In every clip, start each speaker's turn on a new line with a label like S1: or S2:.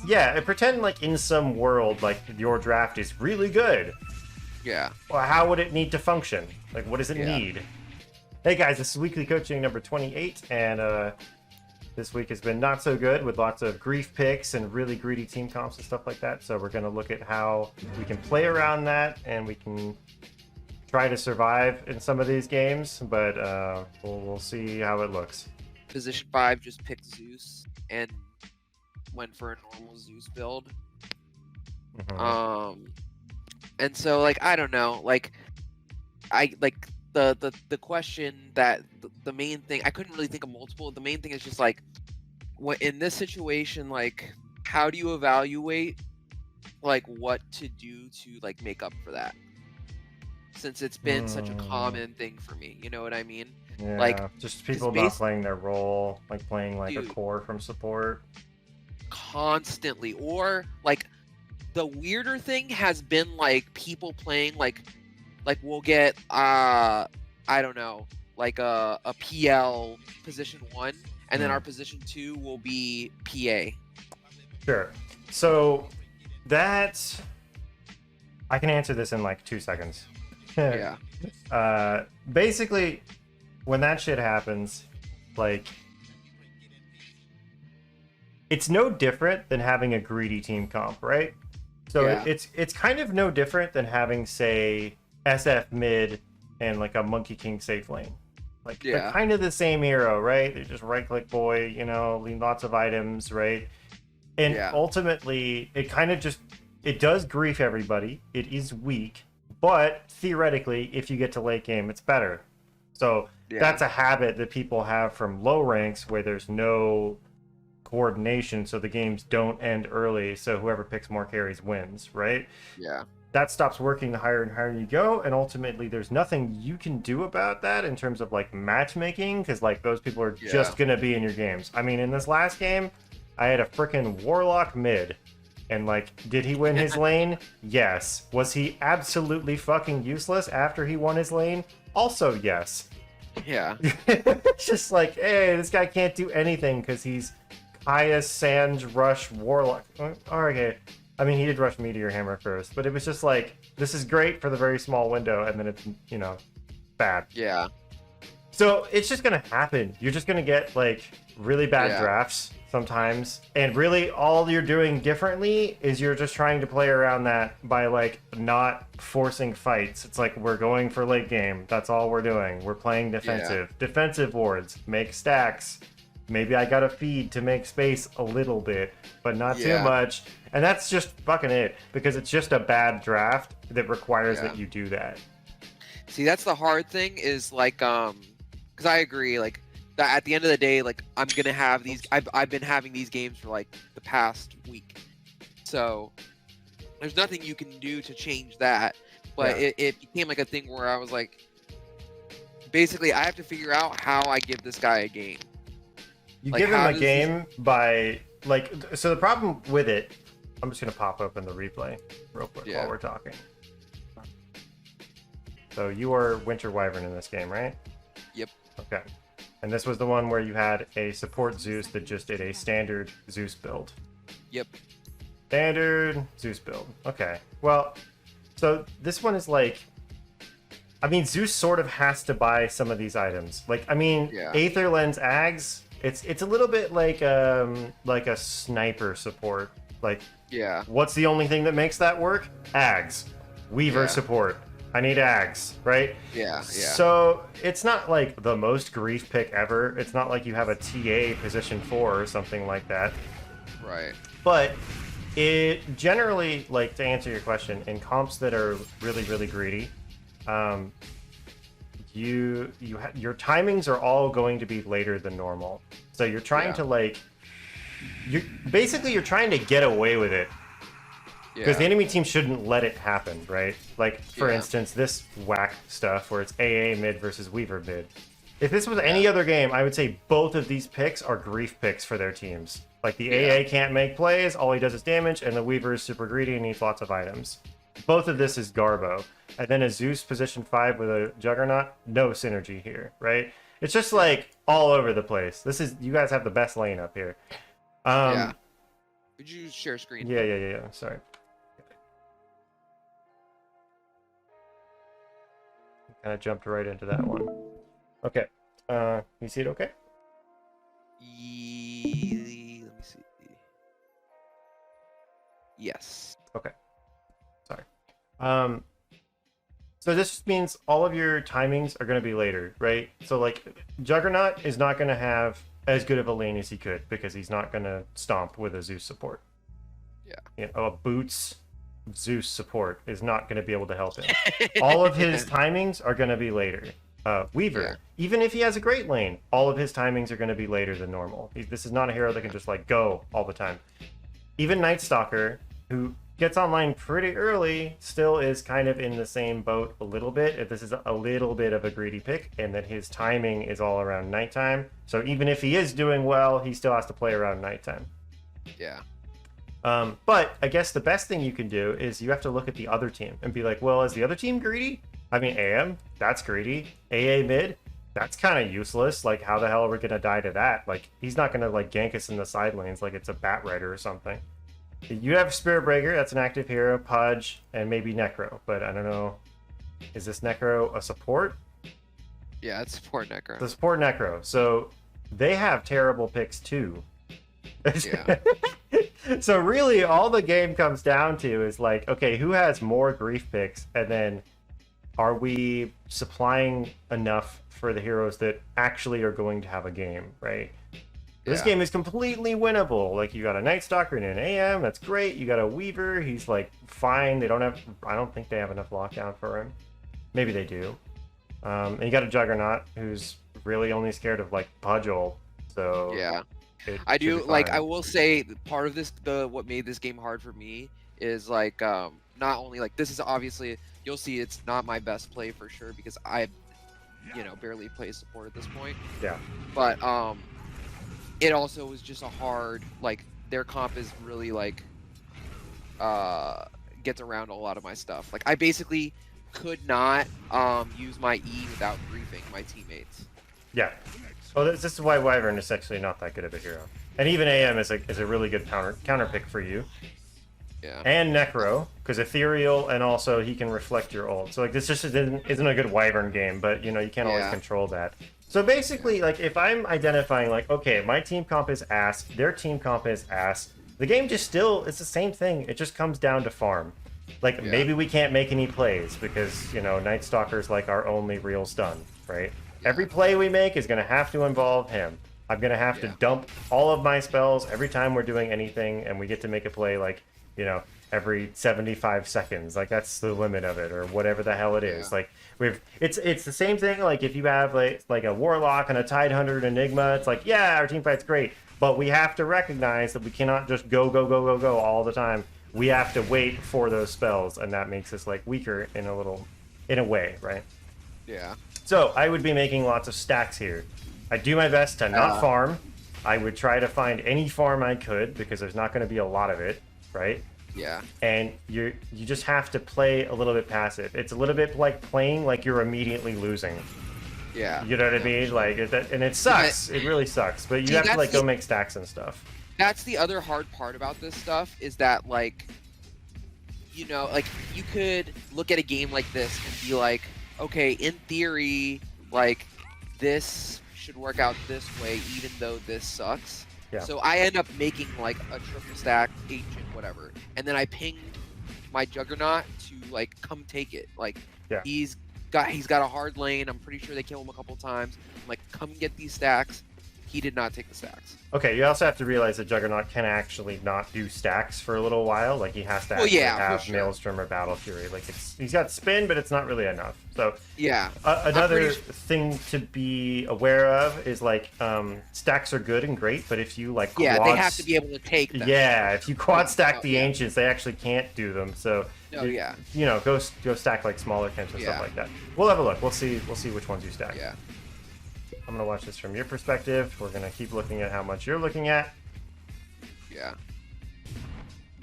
S1: Yeah, and pretend like in some world, like your draft is really good.
S2: Yeah.
S1: Well, how would it need to function? Like, what does it
S2: Yeah.
S1: need? Hey guys, this is weekly coaching number 28, and this week has been not so good with lots of grief picks and really greedy team comps and stuff like that. So we're going to look at how we can play around that, and we can try to survive in some of these games, but we'll see how it looks.
S2: Position 5 just picked Zeus and went for a normal Zeus build.
S1: Mm-hmm.
S2: And so like I don't know, like I like the question that the main thing, I couldn't really think of multiple. The main thing is just like, what in this situation, like how do you evaluate like what to do to like make up for that? Since it's been such a common thing for me, you know what I mean?
S1: Yeah,
S2: Like
S1: just people not playing their role, like playing like
S2: dude,
S1: a core from support.
S2: Constantly. Or like the weirder thing has been like people playing like we'll get I don't know, like a PL position 1 and then our position 2 will be PA.
S1: Sure. So that I can answer this in like 2 seconds.
S2: Yeah.
S1: Basically, when that shit happens, like it's no different than having a greedy team comp, right? So
S2: Yeah.
S1: it's kind of no different than having, say, SF mid and like a Monkey King safe lane. Like they're kind of the same hero, right? They're just right click boy, you know, leave lots of items, right? And ultimately, it kind of just it does grief everybody. It is weak, but theoretically, if you get to late game, it's better. So that's a habit that people have from low ranks where there's no coordination, so the games don't end early, so whoever picks more carries wins, right?
S2: Yeah.
S1: That stops working the higher and higher you go, and ultimately there's nothing you can do about that in terms of like matchmaking, because like those people are just gonna be in your games. I mean, in this last game, I had a freaking Warlock mid, and like, did he win his lane? Yes. Was he absolutely fucking useless after he won his lane? Also yes.
S2: Yeah.
S1: It's just like, hey, this guy can't do anything because he's Caius, Sange, Rush, Warlock. Okay. I mean, he did rush Meteor Hammer first, but it was just like, this is great for the very small window, and then it's, you know, bad.
S2: Yeah.
S1: So it's just going to happen. You're just going to get, like, really bad drafts sometimes, and really all you're doing differently is you're just trying to play around that by, like, not forcing fights. It's like, we're going for late game. That's all we're doing. We're playing defensive. Defensive wards. Make stacks. Maybe I gotta feed to make space a little bit, but not too much. And that's just fucking it, because it's just a bad draft that requires that you do that.
S2: See, that's the hard thing is like, because I agree, like, that at the end of the day, like, I'm gonna have these, I've been having these games for like the past week. So there's nothing you can do to change that. But it became like a thing where I was like, basically, I have to figure out how I give this guy a game.
S1: You like, give him a game by, like, so the problem with it, I'm just going to pop open the replay real quick while we're talking. So you are Winter Wyvern in this game, right?
S2: Yep.
S1: Okay. And this was the one where you had a support Zeus that just did a standard Zeus build.
S2: Yep.
S1: Standard Zeus build. Okay. Well, so this one is like, I mean, Zeus sort of has to buy some of these items. Like, I mean, Aether Lens Ags, it's a little bit like a sniper support. Like, what's the only thing that makes that work? Ags. Weaver support. I need Ags, right?
S2: Yeah.
S1: So it's not like the most grief pick ever. It's not like you have a TA position 4 or something like that.
S2: Right.
S1: But it generally, like, to answer your question, in comps that are really, really greedy, your timings are all going to be later than normal. So you're trying to like, you're trying to get away with it. Because the enemy team shouldn't let it happen, right? Like, for instance, this whack stuff where it's AA mid versus Weaver mid. If this was any other game, I would say both of these picks are grief picks for their teams. Like, the AA can't make plays, all he does is damage, and the Weaver is super greedy and needs lots of items. Both of this is Garbo. And then a Zeus position 5 with a Juggernaut, no synergy here, right? It's just like all over the place. This is, you guys have the best lane up here.
S2: Would you share screen?
S1: Yeah. Sorry. Kind of jumped right into that one. Okay. You see it okay?
S2: Let me see. Yes.
S1: Okay. Sorry. So this means all of your timings are going to be later, right? So like Juggernaut is not going to have as good of a lane as he could because he's not going to stomp with a Zeus support.
S2: Yeah.
S1: You know, a Boots Zeus support is not going to be able to help him. All of his timings are going to be later. Weaver, even if he has a great lane, all of his timings are going to be later than normal. This is not a hero that can just like go all the time. Even Night Stalker, who gets online pretty early, still is kind of in the same boat a little bit. If this is a little bit of a greedy pick, and that his timing is all around nighttime. So even if he is doing well, he still has to play around nighttime.
S2: Yeah.
S1: But I guess the best thing you can do is you have to look at the other team and be like, well, is the other team greedy? I mean, AM, that's greedy. AA mid, that's kind of useless. Like, how the hell are we going to die to that? Like, he's not going to, like, gank us in the side lanes like it's a Bat Rider or something. You have Spirit Breaker, that's an active hero, Pudge, and maybe Necro. But I don't know, is this Necro a support?
S2: Yeah, it's support Necro.
S1: The support Necro. So they have terrible picks, too.
S2: Yeah.
S1: So really, all the game comes down to is like, okay, who has more grief picks, and then are we supplying enough for the heroes that actually are going to have a game, right? This game is completely winnable. Like, you got a Night Stalker and an AM, that's great. You got a Weaver, he's like fine. They don't have, I don't think they have enough lockdown for him. Maybe they do. And you got a Juggernaut who's really only scared of like Pudgel. So
S2: yeah. I do like. I will say part of this, what made this game hard for me is like not only like this is obviously you'll see it's not my best play for sure because I, barely play support at this point.
S1: Yeah.
S2: But it also was just a hard like their comp is really like gets around a lot of my stuff. Like I basically could not use my E without griefing my teammates.
S1: Yeah. Well, this is why Wyvern is actually not that good of a hero. And even AM is a really good counter pick for you.
S2: Yeah.
S1: And Necro, because Ethereal, and also he can reflect your ult. So like this just isn't a good Wyvern game, but you can't always control that. So basically, like if I'm identifying like, okay, my team comp is ass, their team comp is ass, the game just still, it's the same thing. It just comes down to farm. Like maybe we can't make any plays because, Night Stalker's like our only real stun, right? Every play we make is going to have to involve him. I'm going to have to dump all of my spells every time we're doing anything, and we get to make a play like, every 75 seconds. Like, that's the limit of it, or whatever the hell it is. Like, it's the same thing, like, if you have, like a Warlock and a Tidehunter and Enigma, it's like, yeah, our team fight's great, but we have to recognize that we cannot just go all the time. We have to wait for those spells, and that makes us, like, weaker in a way, right?
S2: Yeah.
S1: So I would be making lots of stacks here. I do my best to not farm. I would try to find any farm I could because there's not going to be a lot of it, right?
S2: Yeah.
S1: And you just have to play a little bit passive. It's a little bit like playing like you're immediately losing.
S2: Yeah.
S1: You know what I mean? Like, and it sucks. It really sucks. But you have to like go make stacks and stuff.
S2: That's the other hard part about this stuff is that like, like you could look at a game like this and be like, okay, in theory, like, this should work out this way, even though this sucks.
S1: Yeah.
S2: So I end up making, like, a triple stack, ancient, whatever. And then I pinged my Juggernaut to, like, come take it. Like, he's got a hard lane. I'm pretty sure they kill him a couple times. I'm like, come get these stacks. He did not take the stacks.
S1: Okay, you also have to realize that Juggernaut can actually not do stacks for a little while. Like, he has to actually have Maelstrom or Battle Fury. Like, he's got spin, but it's not really enough. So, another thing to be aware of is, like, stacks are good and great, but if you, like,
S2: they have to be able to take them.
S1: Yeah, if you quad stack the Ancients, they actually can't do them. So, go stack, like, smaller camps and stuff like that. We'll have a look. We'll see which ones you stack.
S2: Yeah.
S1: I'm going to watch this from your perspective. We're going to keep looking at how much you're looking at.
S2: Yeah.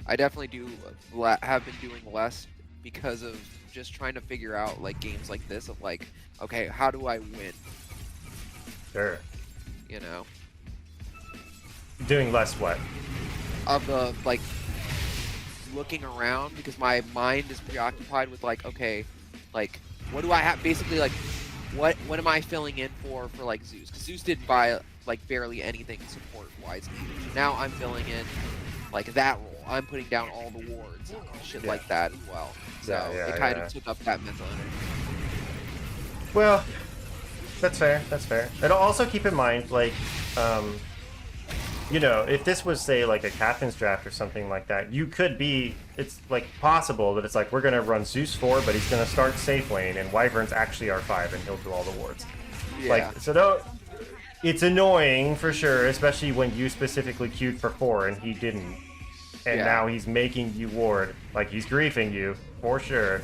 S2: I definitely have been doing less because of just trying to figure out, like, games like this of, like, okay, how do I win?
S1: Sure.
S2: You know?
S1: Doing less what?
S2: of the like looking around because my mind is preoccupied with like, okay, like what do I have? Basically, like what am I filling in for like Zeus? Because Zeus didn't buy like barely anything support wise. Now I'm filling in like that role. I'm putting down all the wards and shit like that as well. So it kind of took up that mental energy.
S1: Well, that's fair. That's fair. And also keep in mind, like, you know, if this was, say, like a captain's draft or something like that, you could be, it's, like, possible that it's like, we're going to run Zeus 4, but he's going to start safe lane, and Wyvern's actually R5, and he'll do all the wards.
S2: Yeah.
S1: Like, so don't, it's annoying, for sure, especially when you specifically queued for 4, and he didn't. And now he's making you ward. Like, he's griefing you, for sure.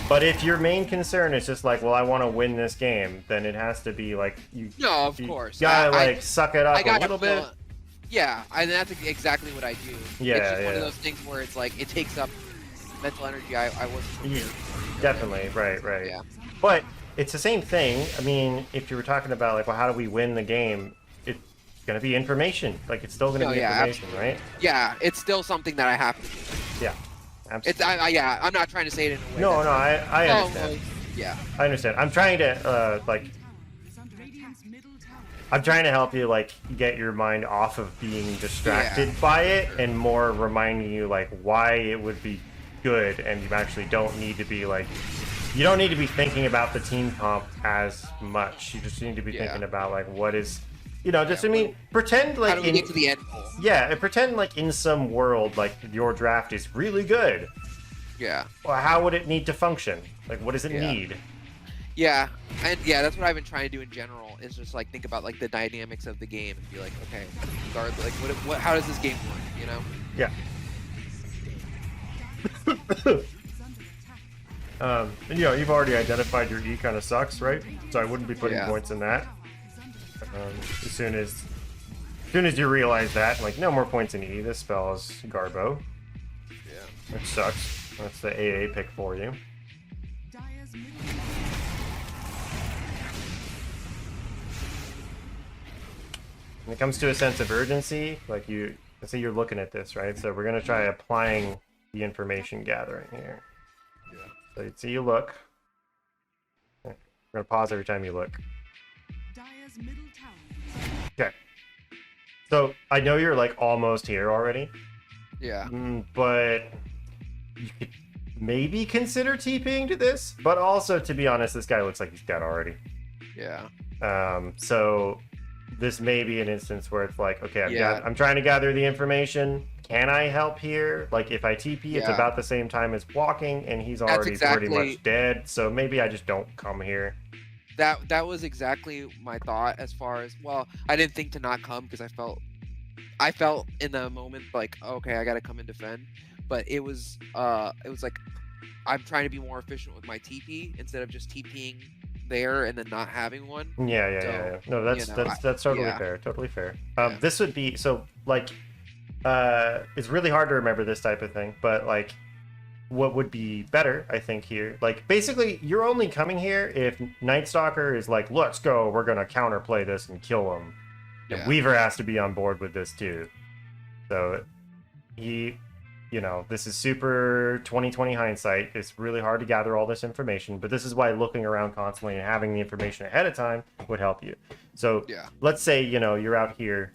S1: But if your main concern is just like, well, I want to win this game, then it has to be like you.
S2: No, of course.
S1: Gotta like suck it up a little bit.
S2: Yeah, and that's exactly what I do.
S1: Yeah,
S2: it's just one of those things where it's like it takes up mental energy I wasn't prepared for.
S1: Definitely, right.
S2: Yeah.
S1: But it's the same thing. I mean, if you were talking about like, well, how do we win the game? It's gonna be information. Like, it's still gonna be information,
S2: absolutely.
S1: right?
S2: Yeah, it's still something that I have to do.
S1: Yeah. Absolutely.
S2: It's I'm not trying to say it in a way.
S1: No, I understand.
S2: Well, yeah.
S1: I understand. I'm trying to I'm trying to help you like get your mind off of being distracted by it and more reminding you like why it would be good, and you actually don't need to be like you don't need to be thinking about the team comp as much. You just need to be thinking about like what is just I mean, pretend like
S2: how do we get to the end goal?
S1: Yeah, and pretend like in some world like your draft is really good.
S2: Yeah.
S1: Well, how would it need to function? Like, what does it need?
S2: Yeah, and that's what I've been trying to do in general. Is just like think about like the dynamics of the game and be like, okay, like what how does this game work? You know?
S1: Yeah. And you've already identified your E kind of sucks, right? So I wouldn't be putting points in that. As soon as you realize that, like, no more points in E. This spell is Garbo.
S2: Yeah.
S1: Which sucks. That's the AA pick for you. When it comes to a sense of urgency, like let's say you're looking at this, right? So we're gonna try applying the information gathering here.
S2: Yeah.
S1: So you'd see you look. Okay. We're gonna pause every time you look. Okay. So I know you're like almost here already.
S2: Yeah.
S1: But you could maybe consider TPing to this, but also to be honest, this guy looks like he's dead already.
S2: Yeah.
S1: So this may be an instance where it's like, okay, I'm trying to gather the information. Can I help here? Like, if I TP, it's about the same time as walking, and he's already pretty much dead. So maybe I just don't come here.
S2: That was exactly my thought. As far as I didn't think to not come because I felt in the moment like, okay, I gotta come and defend. But it was like I'm trying to be more efficient with my TP instead of just TPing there and then not having one.
S1: Yeah. No, that's totally fair. Totally fair. This would be so like it's really hard to remember this type of thing, but like what would be better, I think, here, like basically you're only coming here if Night Stalker is like, let's go, we're gonna counterplay this and kill him. And Weaver has to be on board with this too. So he, this is super 2020 hindsight. It's really hard to gather all this information, but this is why looking around constantly and having the information ahead of time would help you. So let's say, you're out here.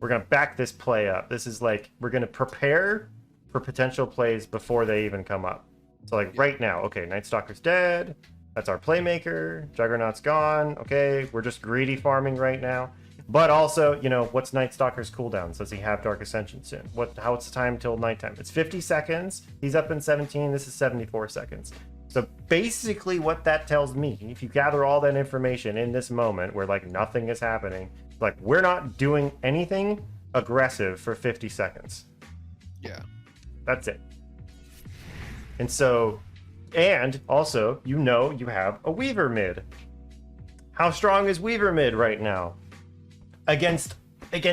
S1: We're going to back this play up. This is like, we're going to prepare for potential plays before they even come up. So like right now, okay, Night Stalker's dead. That's our playmaker. Juggernaut's gone. Okay, we're just greedy farming right now. But also, what's Night Stalker's cooldown? Does he have Dark Ascension soon? How's the time till nighttime? It's 50 seconds. He's up in 17. This is 74 seconds. So basically what that tells me, if you gather all that information in this moment where like nothing is happening, like we're not doing anything aggressive for 50 seconds.
S2: Yeah.
S1: That's it. And so, and also, you have a Weaver mid. How strong is Weaver mid right now? Against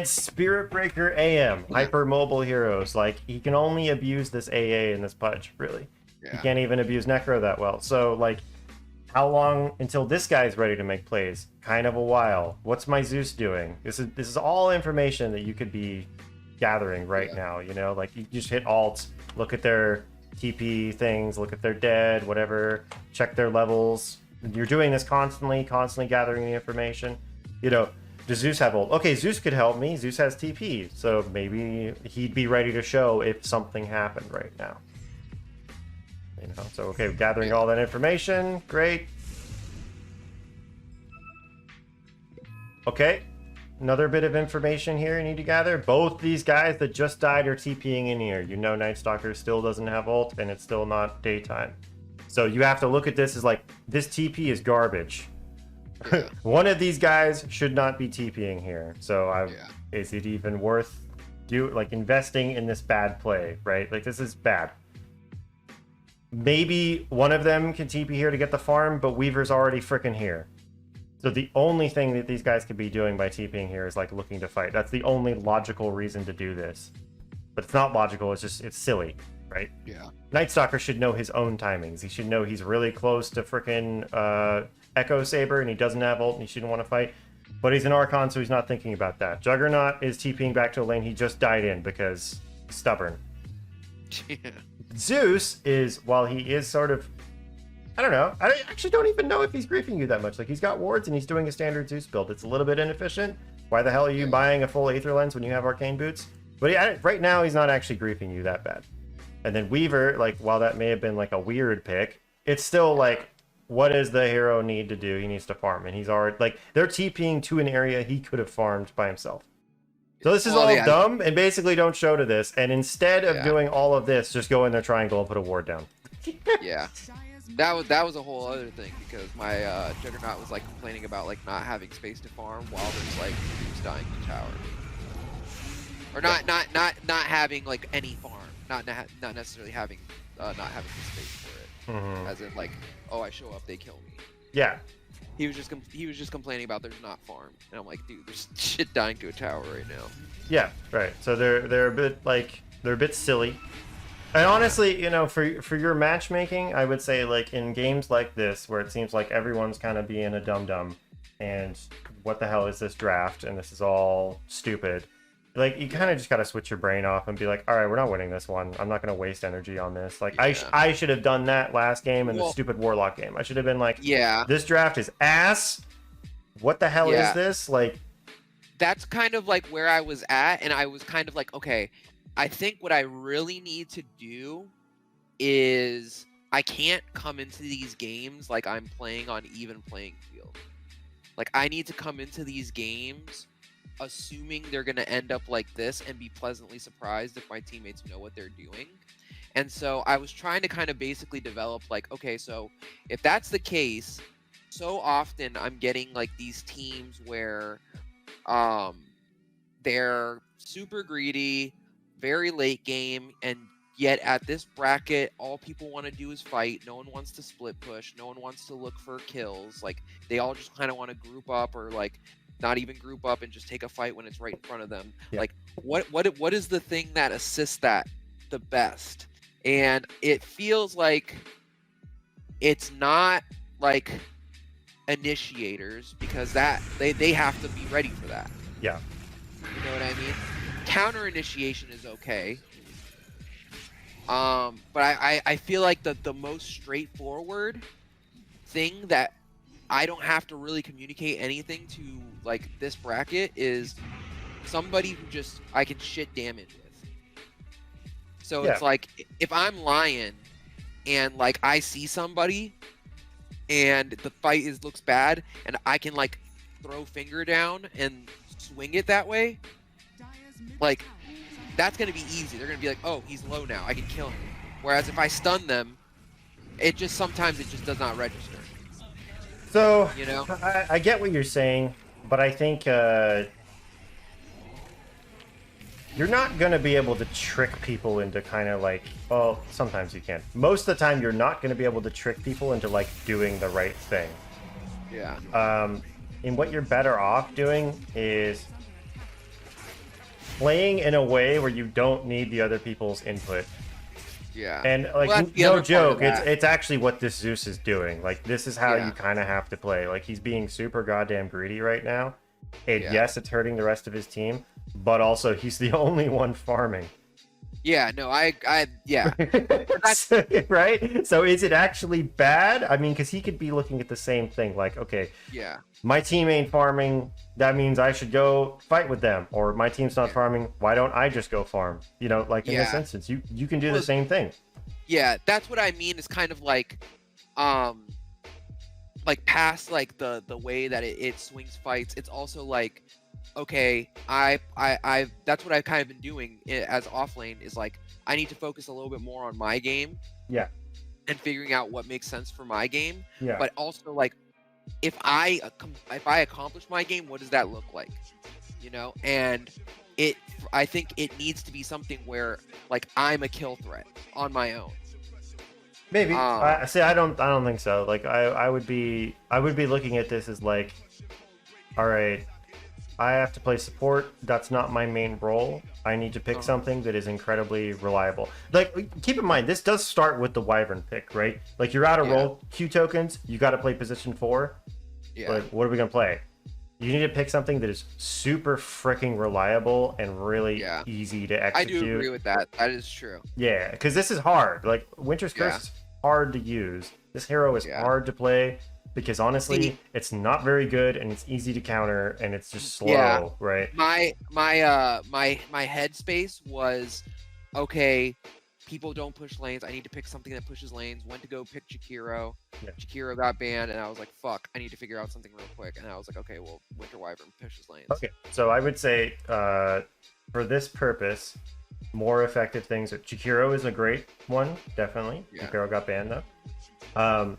S1: Spirit Breaker AM, hyper mobile heroes, like he can only abuse this AA and this Pudge, really. He can't even abuse Necro that well. So like, how long until this guy's ready to make plays? Kind of a while. What's my Zeus doing? This is all information that you could be gathering right now, you know? Like, you just hit alt, look at their TP things, look at their dead, whatever, check their levels. You're doing this constantly gathering the information. You know, does Zeus have ult? Okay, Zeus could help me. Zeus has TP, so maybe he'd be ready to show if something happened right now. You know, so okay, gathering all that information, great. Okay, another bit of information here you need to gather. Both these guys that just died are TPing in here. You know Night Stalker still doesn't have ult, and it's still not daytime. So you have to look at this as like, this TP is garbage. Yeah. One of these guys should not be TPing here. So is it even worth investing in this bad play, right? Like, this is bad. Maybe one of them can TP here to get the farm, but Weaver's already freaking here. So the only thing that these guys could be doing by TPing here is like looking to fight. That's the only logical reason to do this. But it's not logical, it's silly, right?
S3: Yeah.
S1: Night Stalker should know his own timings. He should know he's really close to freaking Echo Saber and he doesn't have ult and he shouldn't want to fight. But he's an Archon, so he's not thinking about that. Juggernaut is TPing back to a lane he just died in because he's stubborn.
S3: Yeah.
S1: Zeus is, while he is sort of, I don't know. I actually don't even know if he's griefing you that much. Like, he's got wards and he's doing a standard Zeus build. It's a little bit inefficient. Why the hell are you buying a full Aether Lens when you have Arcane Boots? But right now, he's not actually griefing you that bad. And then Weaver, like, while that may have been like a weird pick, it's still like, what does the hero need to do? He needs to farm. And he's already, like, they're TPing to an area he could have farmed by himself. So this is all dumb, and basically don't show to this. And instead of doing all of this, just go in their triangle and put a ward down.
S2: Yeah. That was a whole other thing, because my Juggernaut was like complaining about like not having space to farm while there's like who's dying to tower, or not having like any farm, not necessarily having not having the space for it, as in like, oh, I show up, they kill me.
S1: Yeah.
S2: He was just complaining about there's not farm, and I'm like, dude, there's shit dying to a tower right now.
S1: Yeah, right. So they're a bit silly. And honestly, you know, for your matchmaking, I would say, like, in games like this where it seems like everyone's kind of being a dum-dum and what the hell is this draft and this is all stupid, like, you kind of just got to switch your brain off and be like, all right, we're not winning this one. I'm not going to waste energy on this. Like, I should have done that last game in the stupid Warlock game. I should have been like, this draft is ass. What the hell is this? Like,
S2: that's kind of like where I was at, and I was kind of like, okay, I think what I really need to do is I can't come into these games like I'm playing on even playing field. Like, I need to come into these games assuming they're going to end up like this and be pleasantly surprised if my teammates know what they're doing. And so I was trying to kind of basically develop like, okay, so if that's the case, so often I'm getting like these teams where they're super greedy, very late game, and yet at this bracket all people want to do is fight. No one wants to split push, no one wants to look for kills. Like, they all just kind of want to group up, or like not even group up and just take a fight when it's right in front of them. Like, what is the thing that assists that the best? And it feels like it's not like initiators, because that they have to be ready for that.
S1: Yeah.
S2: You know what I mean? Counter initiation is okay. But I feel like the most straightforward thing that I don't have to really communicate anything to, like, this bracket, is somebody who just I can shit damage with. So it's like, if I'm Lion and like I see somebody and the fight looks bad and I can like throw finger down and swing it that way, like, that's gonna be easy. They're gonna be like, oh, he's low now, I can kill him. Whereas if I stun them, sometimes it just does not register.
S1: So,
S2: you know,
S1: I get what you're saying, but I think you're not going to be able to trick people into kind of like, well, sometimes you can. Most of the time, you're not going to be able to trick people into like doing the right thing.
S2: Yeah.
S1: And what you're better off doing is playing in a way where you don't need the other people's input.
S2: Yeah.
S1: And like, no joke, it's actually what this Zeus is doing. Like, this is how you kind of have to play. Like, he's being super goddamn greedy right now. And yes, it's hurting the rest of his team, but also he's the only one farming.
S2: Yeah, no, yeah.
S1: Right? So is it actually bad? I mean, because he could be looking at the same thing, like, okay,
S2: yeah,
S1: my team ain't farming, that means I should go fight with them. Or my team's not farming, why don't I just go farm? You know, like in this instance, you can do the same thing.
S2: Yeah, that's what I mean. Is kind of like past like the way that it swings fights. It's also like, okay, I that's what I've kind of been doing as off lane, is like I need to focus a little bit more on my game.
S1: Yeah.
S2: And figuring out what makes sense for my game.
S1: Yeah.
S2: But also like, if I accomplish my game, what does that look like? You know, and I think it needs to be something where like I'm a kill threat on my own.
S1: Maybe. I don't think so. Like I would be looking at this as like, all right, I have to play support. That's not my main role. I need to pick something that is incredibly reliable. Like, keep in mind, this does start with the Wyvern pick, right? Like, you're out of roll Q tokens. You got to play position 4.
S2: Yeah.
S1: Like, what are we gonna play? You need to pick something that is super freaking reliable and really easy to execute.
S2: I do agree with that. That is true.
S1: Yeah, because this is hard. Like, Winter's Curse is hard to use. This hero is hard to play. Because honestly, it's not very good, and it's easy to counter, and it's just slow, right?
S2: My headspace was, okay, people don't push lanes. I need to pick something that pushes lanes. Went to go pick Jakiro. Jakiro got banned, and I was like, fuck, I need to figure out something real quick. And I was like, okay, well, Winter Wyvern pushes lanes.
S1: Okay, so I would say, for this purpose, more effective things. Jakiro is a great one, definitely. Jakiro got banned though.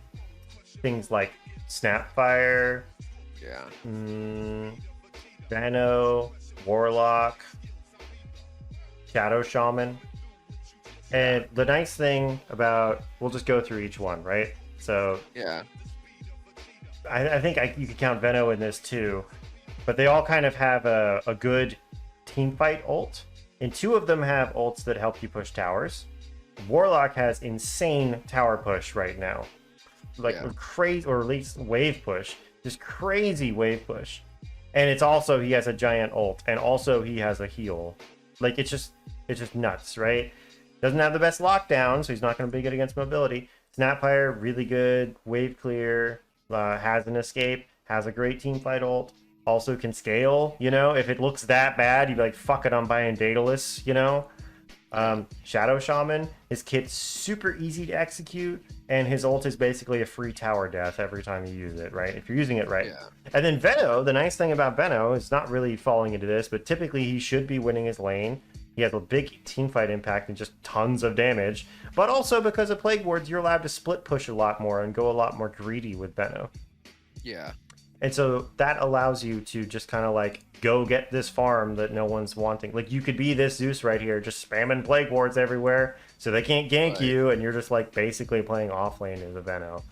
S1: Things like Snapfire, Vano, Warlock, Shadow Shaman. And the nice thing about, we'll just go through each one, right? So I think you could count Veno in this too, but they all kind of have a good team fight ult, and 2 of them have ults that help you push towers. Warlock has insane tower push right now. Like crazy, or at least wave push, just crazy wave push, and it's also, he has a giant ult, and also he has a heal. Like, it's just nuts, right? Doesn't have the best lockdown, so he's not going to be good against mobility. Snapfire, really good wave clear, has an escape, has a great team fight ult, also can scale. You know, if it looks that bad, you'd be like, fuck it, I'm buying Daedalus. You know. Shadow Shaman, his kit's super easy to execute, and his ult is basically a free tower death every time you use it, right? If you're using it right. And then Veno, the nice thing about Veno is not really falling into this, but typically he should be winning his lane. He has a big teamfight impact and just tons of damage, but also because of Plague Wards, you're allowed to split push a lot more and go a lot more greedy with Veno.
S2: Yeah.
S1: And so that allows you to just kind of like go get this farm that no one's wanting. Like, you could be this Zeus right here, just spamming Plague Wards everywhere so they can't gank you, and you're just like basically playing off lane as a Veno.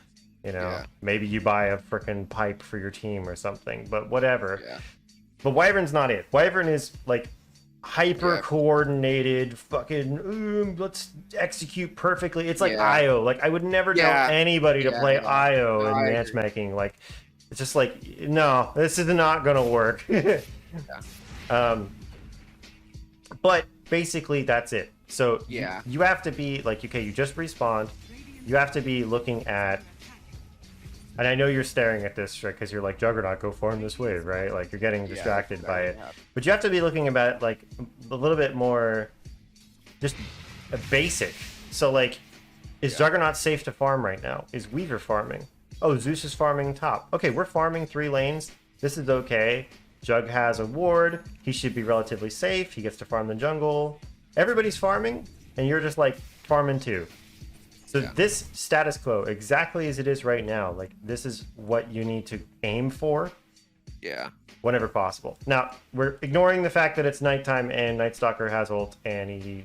S1: You know, maybe you buy a freaking pipe for your team or something, but whatever. But Wyvern's not it. Wyvern is like hyper coordinated, fucking let's execute perfectly. It's like IO. Like, I would never tell anybody to play IO in matchmaking. Like, it's just like, no, this is not gonna work. But basically that's it. So you have to be like, okay, you just respawned. You have to be looking at, and I know you're staring at this because you're like, Juggernaut, go farm this wave, right? Like, you're getting distracted by it. But you have to be looking about like a little bit more just a basic. So like, is Juggernaut safe to farm right now? Is Weaver farming? Oh, Zeus is farming top. Okay, we're farming 3 lanes. This is okay. Jug has a ward. He should be relatively safe. He gets to farm the jungle. Everybody's farming, and you're just like farming too. So this status quo, exactly as it is right now, like, this is what you need to aim for. Whenever possible. Now, we're ignoring the fact that it's nighttime and Night Stalker has ult, and he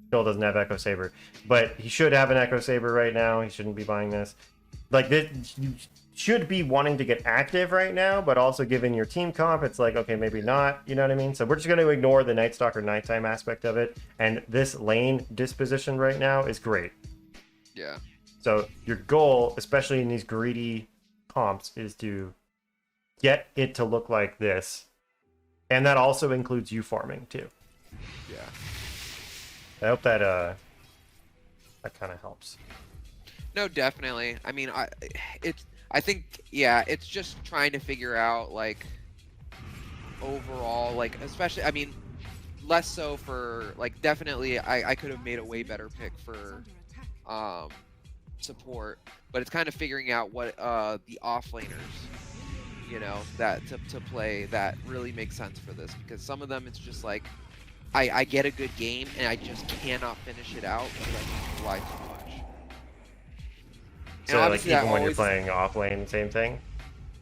S1: still doesn't have Echo Saber. But he should have an Echo Saber right now. He shouldn't be buying this. Like, this, you should be wanting to get active right now, but also given your team comp, it's like, okay, maybe not, you know what I mean? So we're just going to ignore the Night Stalker nighttime aspect of it, and this lane disposition right now is great. So your goal, especially in these greedy comps, is to get it to look like this. And that also includes you farming too.
S2: Yeah.
S1: I hope that that kind of helps.
S2: No, definitely. I mean, I think, yeah, it's just trying to figure out, like, overall, like, especially, I mean, less so for, like, definitely, I could have made a way better pick for, support, but it's kind of figuring out what, the offlaners, you know, that, to play that really makes sense for this, because some of them, it's just like, I get a good game, and I just cannot finish it out, because I rely too much.
S1: So, like, even when you're playing off lane, same thing?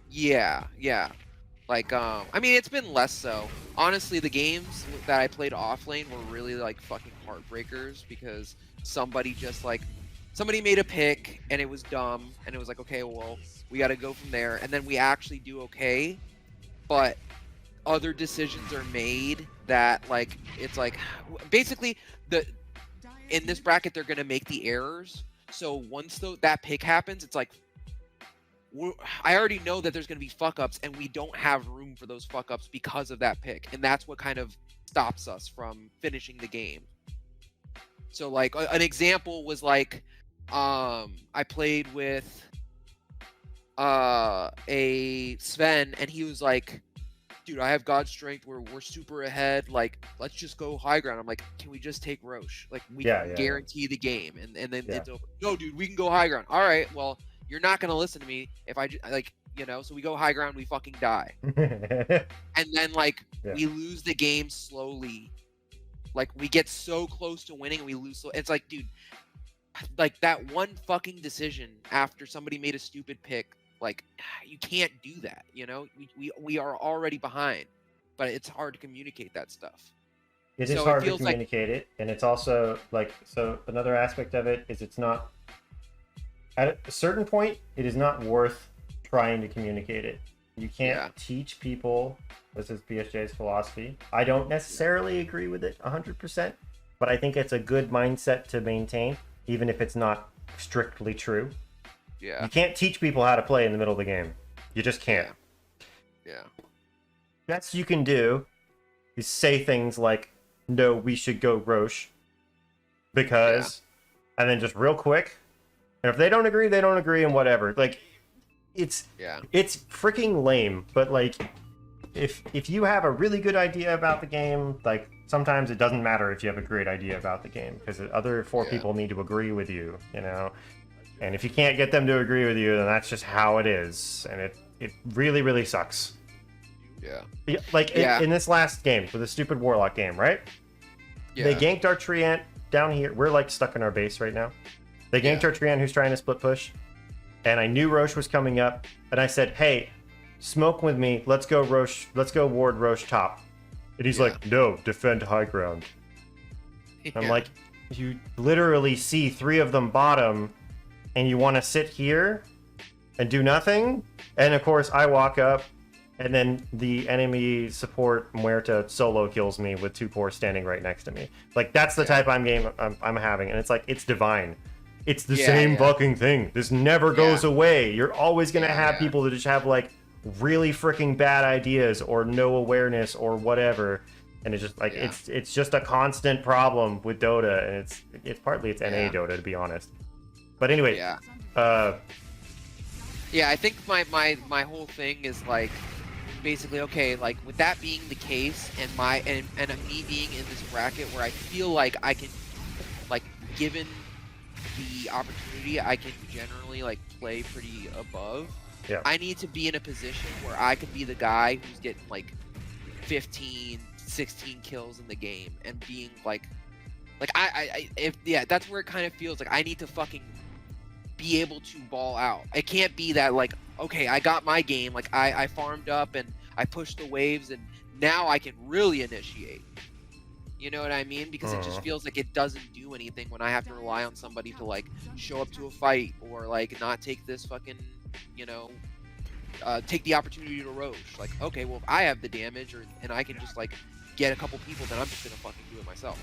S2: Yeah, yeah. Like, I mean, it's been less so. Honestly, the games that I played off lane were really, like, fucking heartbreakers, because somebody just, like, somebody made a pick, and it was dumb, and it was like, okay, well, we gotta go from there, and then we actually do okay, but other decisions are made that, like, it's like, basically, in this bracket, they're gonna make the errors, so once that pick happens, it's like, I already know that there's going to be fuck-ups, and we don't have room for those fuck-ups because of that pick, and that's what kind of stops us from finishing the game. So, like, an example was, like, I played with a Sven, and he was like, dude, I have God strength, we're super ahead, like, let's just go high ground. I'm like, can we just take Roche? Like, we can guarantee the game, and then it's over. No, dude, we can go high ground. All right, well, you're not gonna listen to me if I like, you know, so we go high ground, we fucking die. And then, like, we lose the game slowly. Like, we get so close to winning and we lose. It's like, dude, like, that one fucking decision after somebody made a stupid pick, like, you can't do that, you know? We are already behind, but it's hard to communicate that stuff.
S1: It is hard to communicate it, and it's also, like, so another aspect of it is it's not, at a certain point, it is not worth trying to communicate it. You can't teach people, this is BSJ's philosophy. I don't necessarily agree with it 100%, but I think it's a good mindset to maintain, even if it's not strictly true.
S2: Yeah.
S1: You can't teach people how to play in the middle of the game. You just can't.
S2: Yeah.
S1: Best you can do is say things like, no, we should go Roche, because, and then just real quick, and if they don't agree, they don't agree, and whatever. Like, it's freaking lame, but, like, if you have a really good idea about the game, like, sometimes it doesn't matter if you have a great idea about the game, because the other 4 people need to agree with you, you know? And if you can't get them to agree with you, then that's just how it is, and it really, really sucks.
S2: Yeah.
S1: Like, in this last game, for the stupid Warlock game, right? Yeah. They ganked our Treant down here. We're, like, stuck in our base right now. They ganked our Treant who's trying to split push, and I knew Roche was coming up, and I said, hey, smoke with me, let's go Roche, let's go ward Roche top. And he's like, no, defend high ground. I'm like, you literally see 3 of them bottom, and you want to sit here and do nothing? And of course, I walk up, and then the enemy support Muerta solo kills me with 2 cores standing right next to me. Like, that's the type I'm having, and it's like, it's divine. It's the same fucking thing. This never goes away. You're always gonna have people that just have, like, really freaking bad ideas or no awareness or whatever, and it's just like it's just a constant problem with Dota, and it's partly NA Dota, to be honest. But anyway, I
S2: think my whole thing is, like, basically, okay, like, with that being the case, and me being in this bracket where I feel like I can, like, given the opportunity, I can generally, like, play pretty above. I need to be in a position where I can be the guy who's getting, like, 15, 16 kills in the game, and being like that's where it kind of feels like I need to fucking be able to ball out. It can't be that, like, okay, I got my game, like, I farmed up and I pushed the waves, and now I can really initiate. You know what I mean? Because it just feels like it doesn't do anything when I have to rely on somebody to, like, show up to a fight, or, like, not take this fucking, you know, take the opportunity to Roche. Like, okay, well, if I have the damage, and I can just, like, get a couple people, then I'm just gonna fucking do it myself.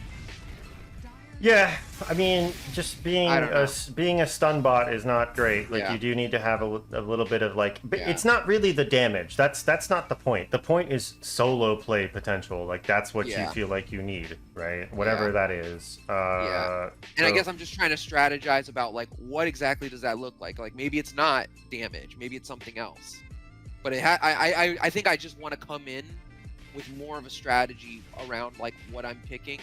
S1: Yeah, I mean, just being being a stun bot is not great. Like,
S2: Yeah.
S1: you do need to have a little bit of like, but
S2: Yeah.
S1: it's not really the damage. That's not the point. The point is solo play potential. Like, that's what you feel like you need, right? Whatever that is.
S2: And I guess I'm just trying to strategize about like what exactly does that look like? Like maybe it's not damage, maybe it's something else. But I think I just want to come in with more of a strategy around like what I'm picking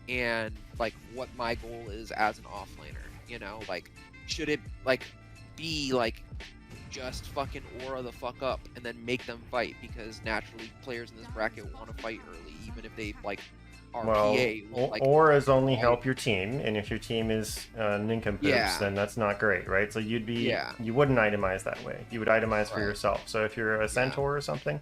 S2: and like what my goal is as an offlaner, you know, like should it like be like just fucking aura the fuck up and then make them fight, because naturally players in this bracket want to fight early even if they like are PA like,
S1: auras only help your team, and if your team is nincompoops, then that's not great, right? So you'd be you wouldn't itemize that way. You would itemize for yourself. So if you're a centaur or something,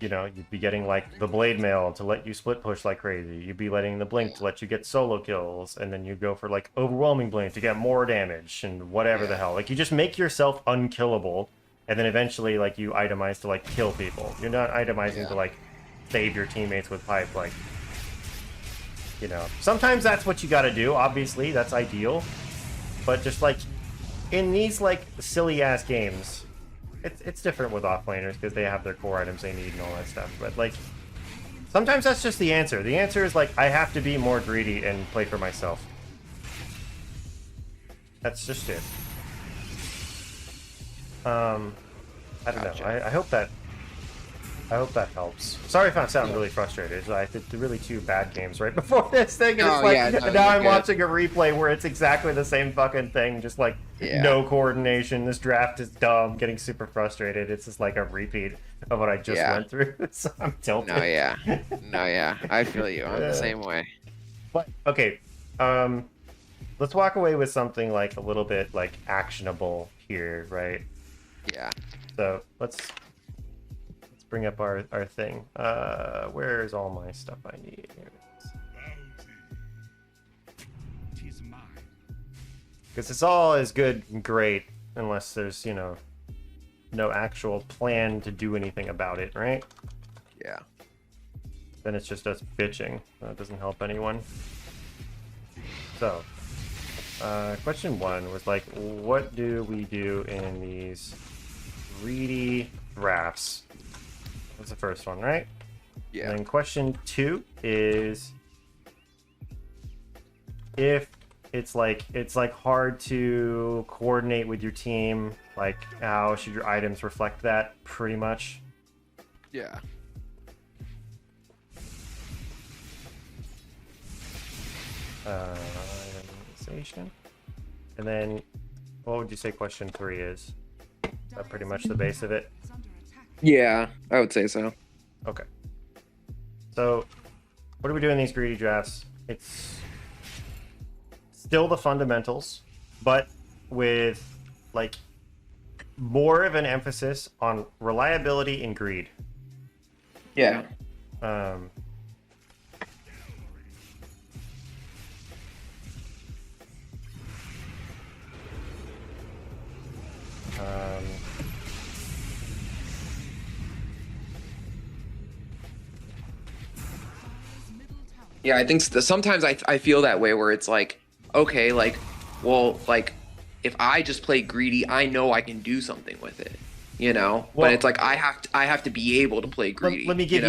S1: you know, you'd be getting like the blade mail to let you split push like crazy. You'd be letting the blink to let you get solo kills, and then you go for like overwhelming blink to get more damage and whatever the hell. Like you just make yourself unkillable, and then eventually like you itemize to like kill people. You're not itemizing to like save your teammates with pipe. Like, you know, sometimes that's what you got to do. Obviously, that's ideal, but just like in these like silly ass games. It's different with offlaners because they have their core items they need and all that stuff. But like, sometimes that's just the answer. The answer is like, I have to be more greedy and play for myself. That's just it. I don't know. I hope that helps. Sorry if I'm sounding really frustrated. I did really 2 bad games right before this thing, and it's like now I'm watching a replay where it's exactly the same fucking thing, just like no coordination. This draft is dumb. Getting super frustrated. It's just like a repeat of what I just went through. So I'm tilted.
S2: No, I feel you. I'm the same way.
S1: But okay, let's walk away with something like a little bit like actionable here, right?
S2: Yeah.
S1: So let's bring up our thing. Where's all my stuff I need? Here it is. Because it's all as good and great unless there's, you know, no actual plan to do anything about it, right?
S2: Yeah.
S1: Then it's just us bitching. That doesn't help anyone. So, question 1 was like, what do we do in these greedy drafts? That's the first one, right?
S2: Yeah.
S1: And then question 2 is if it's like hard to coordinate with your team, like how should your items reflect that, pretty much?
S2: Yeah.
S1: Itemization. And then what would you say question 3 is? Is that pretty much the base of it?
S2: Yeah, I would say so.
S1: Okay. So, what do we do in these greedy drafts? It's still the fundamentals, but with like more of an emphasis on reliability and greed.
S2: Yeah. Yeah, I think sometimes I feel that way where it's like, okay, like, well, like, if I just play greedy, I know I can do something with it, you know. Well, but it's like I have to be able to play greedy.
S1: Let me give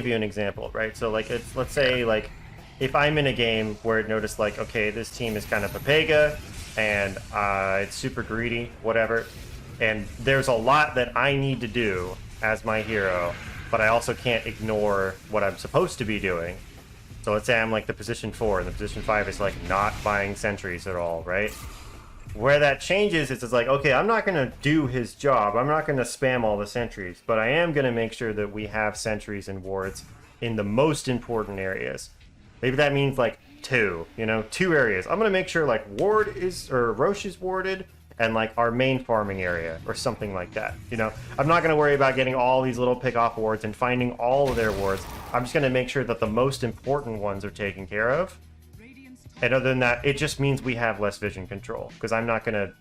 S1: you an example, right? So like, let's say like, if I'm in a game where it noticed like, okay, this team is kind of Papega, and it's super greedy, whatever, and there's a lot that I need to do as my hero, but I also can't ignore what I'm supposed to be doing. So let's say I'm like the position 4, and the position 5 is like not buying sentries at all, right? Where that changes is it's like, okay, I'm not going to do his job. I'm not going to spam all the sentries, but I am going to make sure that we have sentries and wards in the most important areas. Maybe that means like 2 areas. I'm going to make sure like Roche is warded, and like our main farming area or something like that. You know, I'm not going to worry about getting all these little pick-off wards and finding all of their wards. I'm just going to make sure that the most important ones are taken care of. And other than that, it just means we have less vision control, because I'm not going to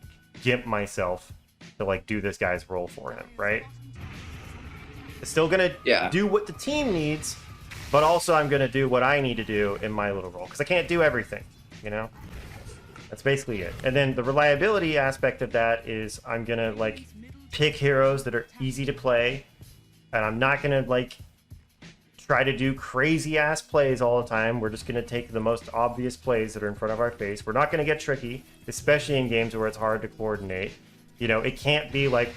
S1: gimp myself to like do this guy's role for him, right? It's still going to do what the team needs, but also I'm going to do what I need to do in my little role, because I can't do everything, you know? That's basically it. And then the reliability aspect of that is I'm going to, like, pick heroes that are easy to play, and I'm not going to, like, try to do crazy-ass plays all the time. We're just going to take the most obvious plays that are in front of our face. We're not going to get tricky, especially in games where it's hard to coordinate. You know, it can't be like,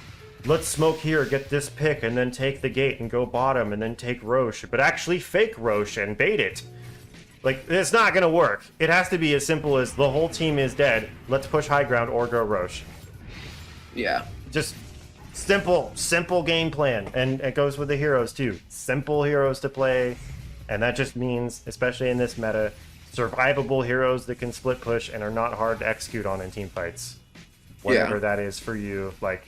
S1: let's smoke here, get this pick, and then take the gate and go bottom, and then take Roche, but actually fake Roche and bait it. Like, it's not going to work. It has to be as simple as the whole team is dead, let's push high ground or go Roche.
S3: Yeah.
S1: Just simple game plan. And it goes with the heroes, too. Simple heroes to play, and that just means, especially in this meta, survivable heroes that can split push and are not hard to execute on in team fights. Whatever that is for you, like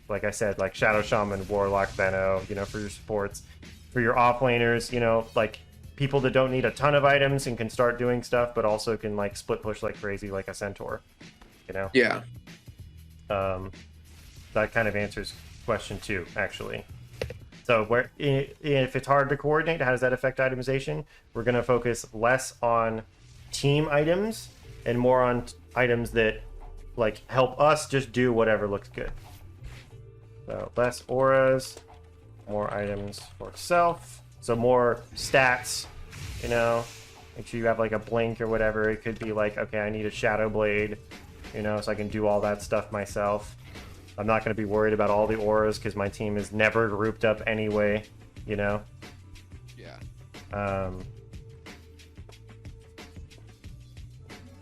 S1: I said, like Shadow Shaman, Warlock, Benno, you know, for your supports. For your offlaners, you know, like people that don't need a ton of items and can start doing stuff, but also can like split push like crazy, like a Centaur, you know?
S3: Yeah.
S1: That kind of answers question 2, actually. So if it's hard to coordinate, how does that affect itemization? We're going to focus less on team items and more on items that like help us just do whatever looks good. So less auras, more items for self. So more stats, you know. Make sure you have like a blink or whatever. It could be like, okay, I need a shadow blade, you know, so I can do all that stuff myself. I'm not going to be worried about all the auras because my team is never grouped up anyway, you know.
S2: Yeah.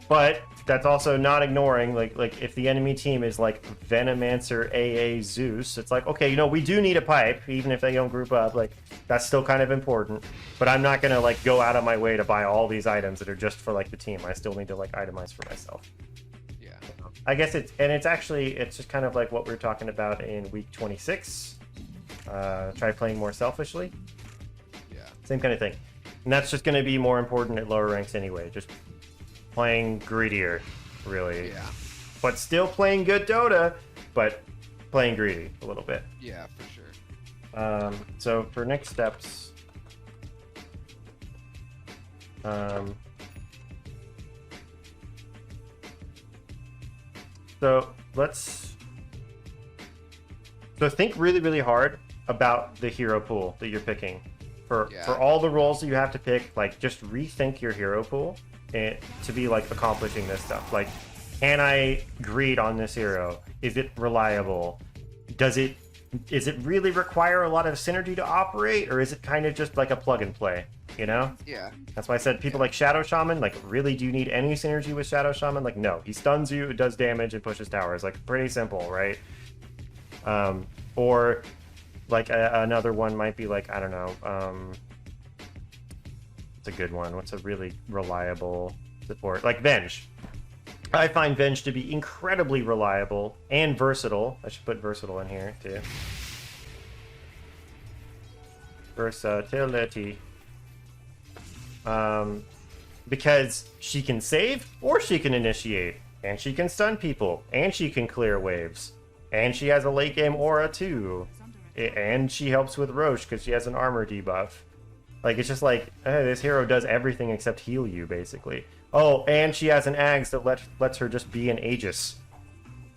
S1: But that's also not ignoring, like if the enemy team is like Venomancer, AA, Zeus, it's like, okay, you know, we do need a pipe, even if they don't group up, like, that's still kind of important. But I'm not going to, like, go out of my way to buy all these items that are just for, like, the team. I still need to, like, itemize for myself.
S2: Yeah.
S1: I guess it's just kind of like what we were talking about in week 26. Try playing more selfishly.
S2: Yeah.
S1: Same kind of thing. And that's just going to be more important at lower ranks anyway. Just playing greedier, really.
S2: Yeah.
S1: But still playing good Dota, but playing greedy a little bit.
S2: Yeah, for sure.
S1: So for next steps, so think really, really hard about the hero pool that you're picking. For all the roles that you have to pick, like, just rethink your hero pool and to be like accomplishing this stuff. Like, can I greed on this hero? Is it reliable? Does it really require a lot of synergy to operate, or is it kind of just like a plug and play, you know?
S2: Yeah.
S1: That's why I said people like Shadow Shaman, like, really, do you need any synergy with Shadow Shaman? Like, no. He stuns you, does damage, and pushes towers. Like, pretty simple, right? Or like another one might be like, I don't know, it's a good one. What's a really reliable support? Like Venge. I find Venge to be incredibly reliable and versatile. I should put versatile in here too. Versatility. Because she can save or she can initiate, and she can stun people, and she can clear waves, and she has a late game aura too, and she helps with Roche because she has an armor debuff. Like, it's just like, hey, this hero does everything except heal you, basically. Oh, and she has an Ags that lets her just be an Aegis.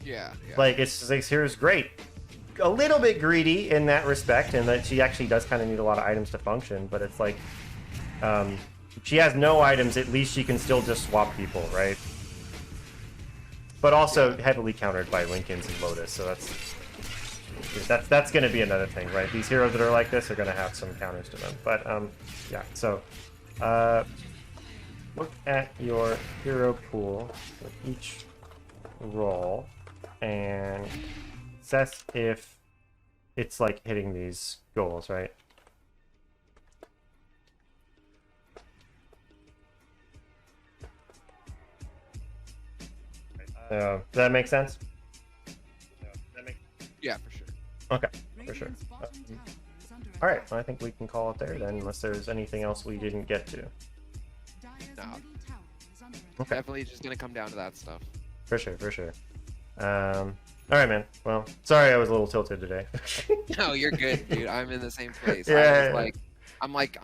S2: Yeah.
S1: Like, it's like, this hero's great. A little bit greedy in that respect, and that she actually does kind of need a lot of items to function, but it's like, if she has no items, at least she can still just swap people, right? But also heavily countered by Lincolns and Lotus, so that's going to be another thing, right? These heroes that are like this are going to have some counters to them. But, yeah, so look at your hero pool for each role and assess if it's, like, hitting these goals, right? Does that make sense?
S2: Yeah, for sure.
S1: Okay, for sure. All right, well, I think we can call it there then, unless there's anything else we didn't get to.
S2: No.
S1: Okay.
S2: Definitely just gonna come down to that stuff.
S1: For sure, for sure. All right, man. Well, sorry I was a little tilted today.
S2: No, you're good, dude. I'm in the same place.
S1: Yeah.
S2: I'm like,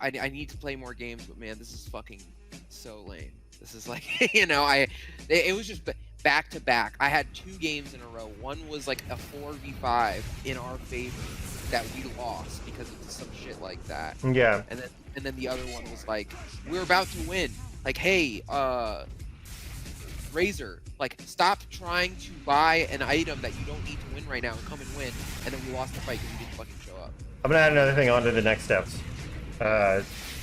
S2: I need to play more games, but man, this is fucking so lame. This is like, you know, it was just back to back. I had 2 games in a row. One was like a 4v5 in our favor that we lost because of some shit like that.
S1: Yeah.
S2: And then the other one was like, we're about to win. Like, hey, Razor, like, stop trying to buy an item that you don't need to win right now and come and win. And then we lost the fight because you didn't fucking show up.
S1: I'm gonna add another thing onto the next steps.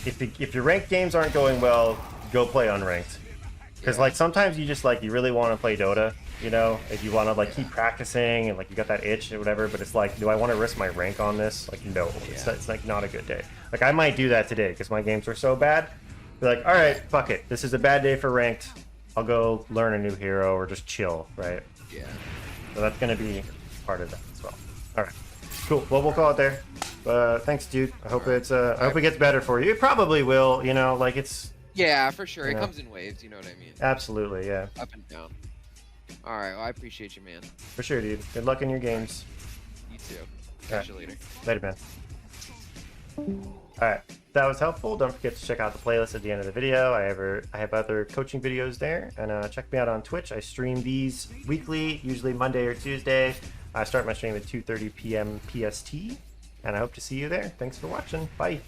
S1: If your ranked games aren't going well, go play unranked. Because like sometimes you just like you really want to play Dota, you know, if you want to like keep practicing and like you got that itch or whatever. But it's like, do I want to risk my rank on this? Like, no, it's like not a good day. Like I might do that today because my games were so bad. Be like, all right, fuck it. This is a bad day for ranked. I'll go learn a new hero or just chill, right?
S2: Yeah.
S1: So that's gonna be part of that as well. All right, cool. Well, we'll call it there. Thanks, dude. I hope I hope it gets better for you. It probably will. You know, like it's.
S2: Yeah, for sure. It
S1: know.
S2: comes in waves. You know what I mean?
S1: Absolutely, yeah.
S2: Up and down. All right. Well, I appreciate you, man.
S1: For sure, dude. Good luck in your games.
S2: You too. Catch you later.
S1: Later, man. Alright, if that was helpful, don't forget to check out the playlist at the end of the video. I have other coaching videos there, and check me out on Twitch. I stream these weekly, usually Monday or Tuesday. I start my stream at 2:30 p.m. PST, and I hope to see you there. Thanks for watching. Bye.